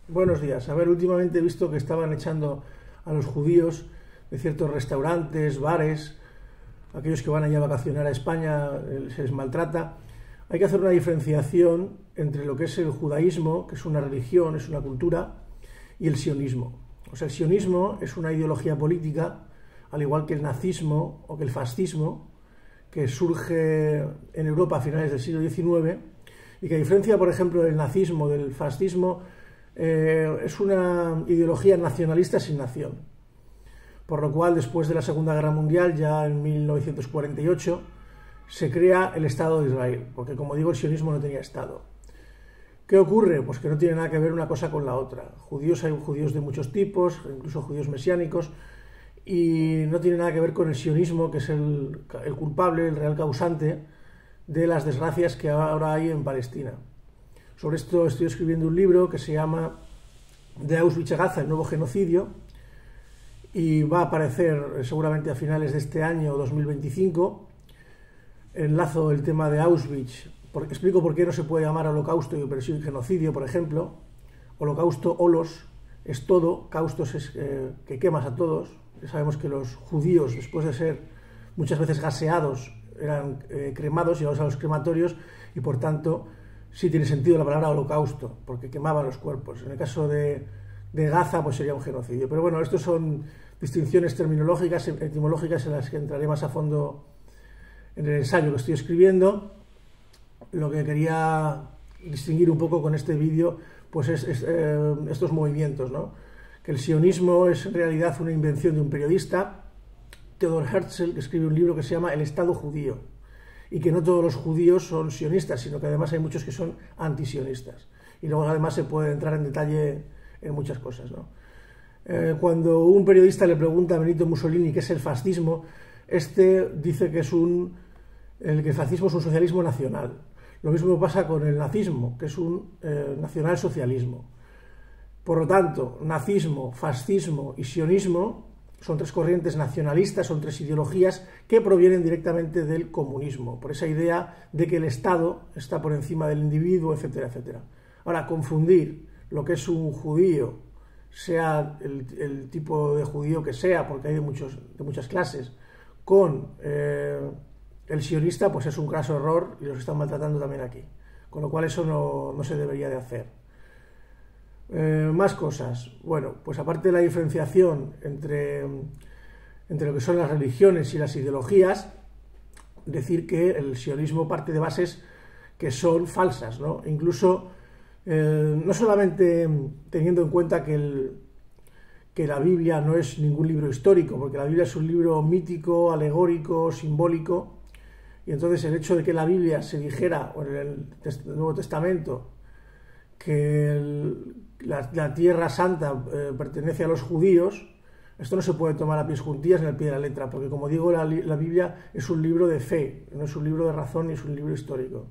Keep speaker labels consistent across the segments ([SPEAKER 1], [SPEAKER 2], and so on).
[SPEAKER 1] Buenos días. A ver, últimamente he visto que estaban echando a los judíos de ciertos restaurantes, bares, aquellos que van allá a vacacionar a España, se les maltrata. Hay que hacer una diferenciación entre lo que es el judaísmo, que es una religión, es una cultura, y el sionismo. O sea, el sionismo es una ideología política, al igual que el nazismo o que el fascismo, que surge en Europa a finales del siglo XIX, y que a diferencia, por ejemplo, del nazismo, del fascismo, es una ideología nacionalista sin nación. Por lo cual, después de la Segunda Guerra Mundial, ya en 1948, se crea el Estado de Israel, porque como digo, el sionismo no tenía Estado. ¿Qué ocurre? Pues que no tiene nada que ver una cosa con la otra. Judíos, hay judíos de muchos tipos, incluso judíos mesiánicos, y no tiene nada que ver con el sionismo, que es el culpable, el real causante de las desgracias que ahora hay en Palestina. Sobre esto estoy escribiendo un libro que se llama De Auschwitz a Gaza, el nuevo genocidio, y va a aparecer seguramente a finales de este año 2025. Enlazo el tema de Auschwitz, explico por qué no se puede llamar holocausto pero sí genocidio, por ejemplo. Holocausto, holos, es todo, caustos es que quemas a todos. Ya sabemos que los judíos, después de ser muchas veces gaseados, eran cremados, llevados a los crematorios, y por tanto sí tiene sentido la palabra holocausto, porque quemaban los cuerpos. En el caso de Gaza, pues sería un genocidio. Pero bueno, estos son distinciones terminológicas, etimológicas, en las que entraré más a fondo en el ensayo que estoy escribiendo. Lo que quería distinguir un poco con este vídeo, pues es estos movimientos, ¿no? Que el sionismo es en realidad una invención de un periodista, Theodor Herzl, que escribe un libro que se llama El Estado Judío, y que no todos los judíos son sionistas, sino que además hay muchos que son antisionistas. Y luego además se puede entrar en detalle en muchas cosas, ¿no? Cuando un periodista le pregunta a Benito Mussolini qué es el fascismo, este dice que el fascismo es un socialismo nacional. Lo mismo pasa con el nazismo, que es un nacionalsocialismo. Por lo tanto, nazismo, fascismo y sionismo son tres corrientes nacionalistas, son tres ideologías que provienen directamente del comunismo, por esa idea de que el Estado está por encima del individuo, etcétera, etcétera. Ahora, confundir lo que es un judío, sea el tipo de judío que sea, porque hay de muchas clases, con el sionista, pues es un graso error y los están maltratando también aquí. Con lo cual eso no se debería de hacer. Más cosas. Bueno, pues aparte de la diferenciación entre lo que son las religiones y las ideologías, decir que el sionismo parte de bases que son falsas, ¿no? Incluso no solamente teniendo en cuenta que la Biblia no es ningún libro histórico, porque la Biblia es un libro mítico, alegórico, simbólico, y entonces el hecho de que la Biblia se dijera, o en el Nuevo Testamento, que la Tierra Santa pertenece a los judíos, esto no se puede tomar a pies juntillas ni al pie de la letra, porque como digo, la Biblia es un libro de fe, no es un libro de razón ni es un libro histórico.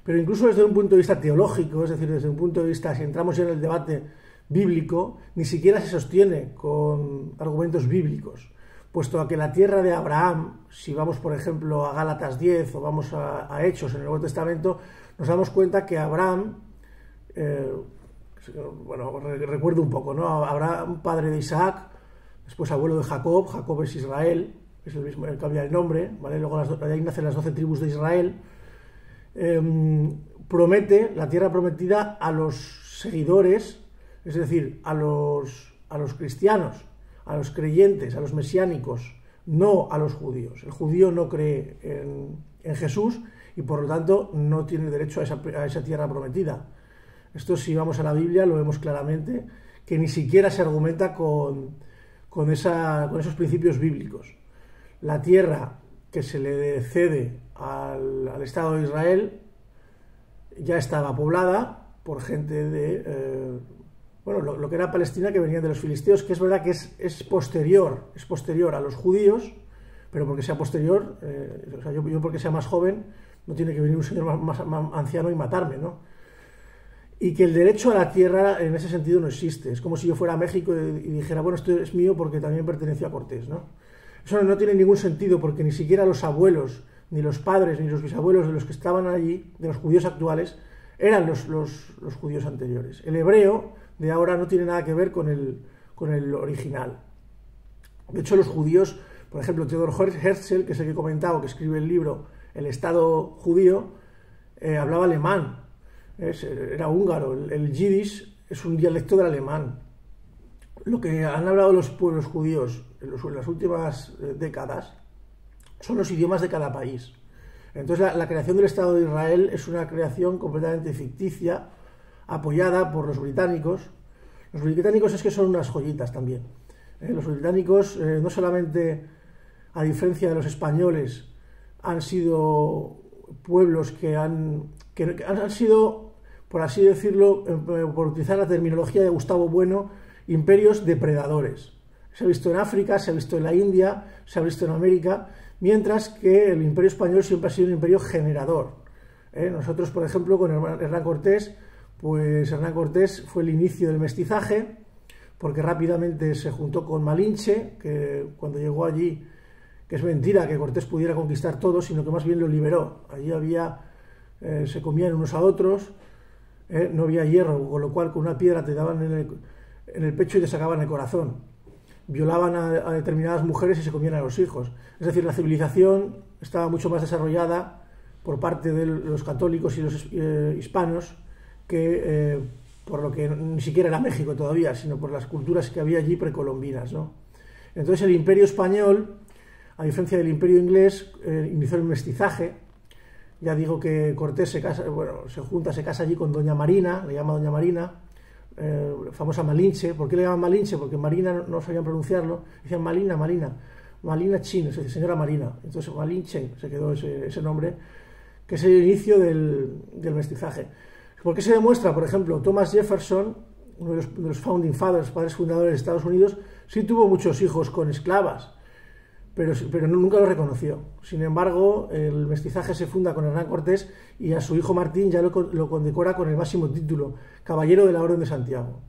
[SPEAKER 1] Pero incluso desde un punto de vista teológico, es decir, desde un punto de vista, si entramos ya en el debate bíblico, ni siquiera se sostiene con argumentos bíblicos, puesto a que la tierra de Abraham, si vamos por ejemplo a Gálatas 10 o vamos a Hechos en el Nuevo Testamento, nos damos cuenta que Abraham, bueno, recuerdo un poco, ¿no? Abraham, padre de Isaac, después abuelo de Jacob, Jacob es Israel, es el mismo, cambia el nombre, ¿vale? Luego ahí nacen las 12 tribus de Israel. Promete la tierra prometida a los seguidores, es decir, a los cristianos, a los creyentes, a los mesiánicos, no a los judíos. El judío no cree en Jesús y por lo tanto no tiene derecho a esa tierra prometida. Esto, si vamos a la Biblia, lo vemos claramente, que ni siquiera se argumenta con esos principios bíblicos. La tierra que se le cede al Estado de Israel ya estaba poblada por gente de bueno, lo que era Palestina, que venían de los filisteos, que es verdad que es posterior a los judíos, pero porque sea posterior, o sea, yo porque sea más joven, no tiene que venir un señor más anciano y matarme, ¿no? Y que el derecho a la tierra en ese sentido no existe. Es como si yo fuera a México y dijera, bueno, esto es mío porque también perteneció a Cortés, ¿no? Eso no tiene ningún sentido, porque ni siquiera los abuelos, ni los padres, ni los bisabuelos de los que estaban allí, de los judíos actuales, eran los judíos anteriores. El hebreo de ahora no tiene nada que ver con el original. De hecho, los judíos, por ejemplo, Theodor Herzl, que es el que he comentado, que escribe el libro El Estado judío, hablaba alemán, era húngaro. El yiddish es un dialecto del alemán. Lo que han hablado los pueblos judíos en las últimas décadas son los idiomas de cada país. Entonces la creación del Estado de Israel es una creación completamente ficticia, apoyada por los británicos. Los británicos es que son unas joyitas también. Los británicos, no solamente, a diferencia de los españoles, han sido pueblos que han sido, por así decirlo, por utilizar la terminología de Gustavo Bueno, imperios depredadores. Se ha visto en África, se ha visto en la India, se ha visto en América, mientras que el imperio español siempre ha sido un imperio generador. Nosotros, por ejemplo, con Hernán Cortés, pues Hernán Cortés fue el inicio del mestizaje, porque rápidamente se juntó con Malinche, que cuando llegó allí, que es mentira que Cortés pudiera conquistar todo, sino que más bien lo liberó. Allí se comían unos a otros, no había hierro, con lo cual con una piedra te daban en el pecho y te sacaban el corazón. Violaban a determinadas mujeres y se comían a los hijos. Es decir, la civilización estaba mucho más desarrollada por parte de los católicos y los hispanos que por lo que ni siquiera era México todavía, sino por las culturas que había allí precolombinas, ¿no? Entonces el imperio español, a diferencia del imperio inglés, inició el mestizaje. Ya digo que Cortés se casa allí con Doña Marina, le llama Doña Marina, famosa Malinche. ¿Por qué le llaman Malinche? Porque Marina no sabían pronunciarlo, decían Malina Chin, es decir, señora Marina. Entonces Malinche se quedó ese nombre, que es el inicio del mestizaje. ¿Por qué se demuestra? Por ejemplo, Thomas Jefferson, uno de los founding fathers, padres fundadores de Estados Unidos, sí tuvo muchos hijos con esclavas, pero nunca lo reconoció. Sin embargo, el mestizaje se funda con Hernán Cortés y a su hijo Martín ya lo condecora con el máximo título, Caballero de la Orden de Santiago.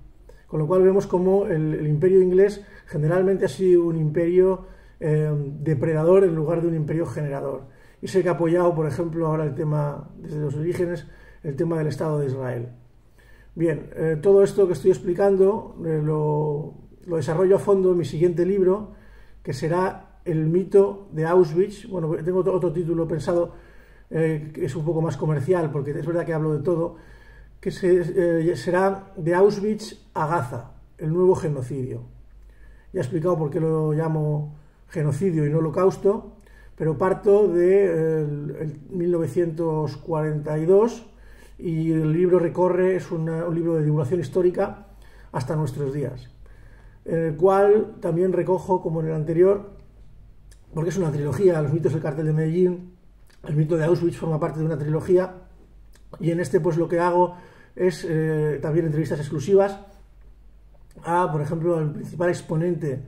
[SPEAKER 1] Con lo cual vemos como el imperio inglés generalmente ha sido un imperio depredador en lugar de un imperio generador. Y sé que ha apoyado, por ejemplo, ahora el tema, desde los orígenes, el tema del Estado de Israel. Bien, todo esto que estoy explicando lo desarrollo a fondo en mi siguiente libro, que será El mito de Auschwitz. Bueno, tengo otro título pensado que es un poco más comercial, porque es verdad que hablo de todo, que será De Auschwitz a Gaza, el nuevo genocidio. Ya he explicado por qué lo llamo genocidio y no holocausto, pero parto de 1942 y el libro recorre, es un libro de divulgación histórica hasta nuestros días, en el cual también recojo, como en el anterior, porque es una trilogía, los mitos del cartel de Medellín, el mito de Auschwitz forma parte de una trilogía, y en este pues lo que hago es también entrevistas exclusivas a, por ejemplo, al principal exponente,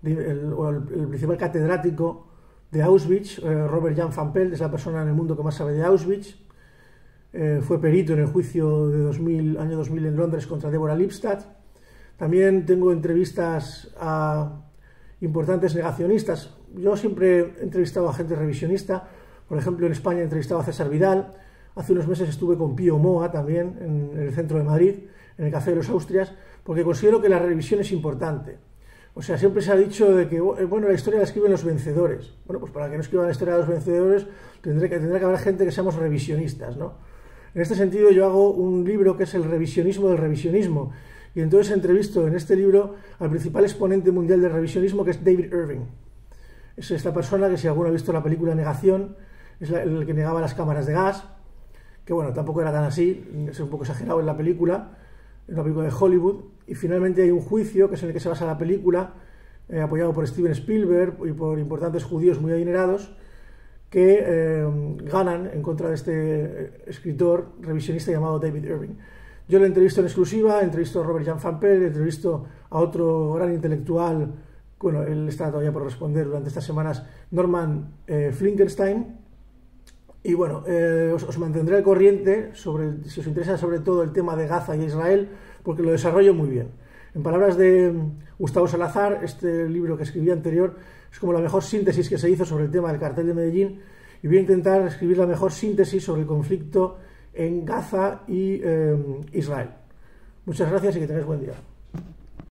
[SPEAKER 1] el principal catedrático de Auschwitz, Robert Jan van Pelt, es la persona en el mundo que más sabe de Auschwitz. Fue perito en el juicio de año 2000 en Londres contra Deborah Lipstadt. También tengo entrevistas a importantes negacionistas. Yo siempre he entrevistado a gente revisionista. Por ejemplo, en España he entrevistado a César Vidal. Hace unos meses estuve con Pío Moa también en el centro de Madrid, en el Café de los Austrias, porque considero que la revisión es importante. O sea, siempre se ha dicho de que, bueno, la historia la escriben los vencedores. Bueno, pues para que no escriban la historia de los vencedores tendrá que haber gente que seamos revisionistas, ¿no? En este sentido yo hago un libro que es el revisionismo del revisionismo, y entonces entrevisto en este libro al principal exponente mundial del revisionismo, que es David Irving. Es esta persona que, si alguno ha visto la película Negación, es el que negaba las cámaras de gas, que bueno, tampoco era tan así, es un poco exagerado en la película, es una película de Hollywood, y finalmente hay un juicio, que es en el que se basa la película, apoyado por Steven Spielberg y por importantes judíos muy adinerados, que ganan en contra de este escritor revisionista llamado David Irving. Yo le entrevisto en exclusiva, entrevisto a Robert Jan van Pelt, entrevisto a otro gran intelectual, bueno, él está todavía por responder durante estas semanas, Norman Finkelstein, y bueno, os mantendré al corriente si os interesa sobre todo el tema de Gaza y Israel, porque lo desarrollo muy bien. En palabras de Gustavo Salazar, este libro que escribí anterior es como la mejor síntesis que se hizo sobre el tema del cartel de Medellín, y voy a intentar escribir la mejor síntesis sobre el conflicto en Gaza y Israel. Muchas gracias y que tengáis buen día.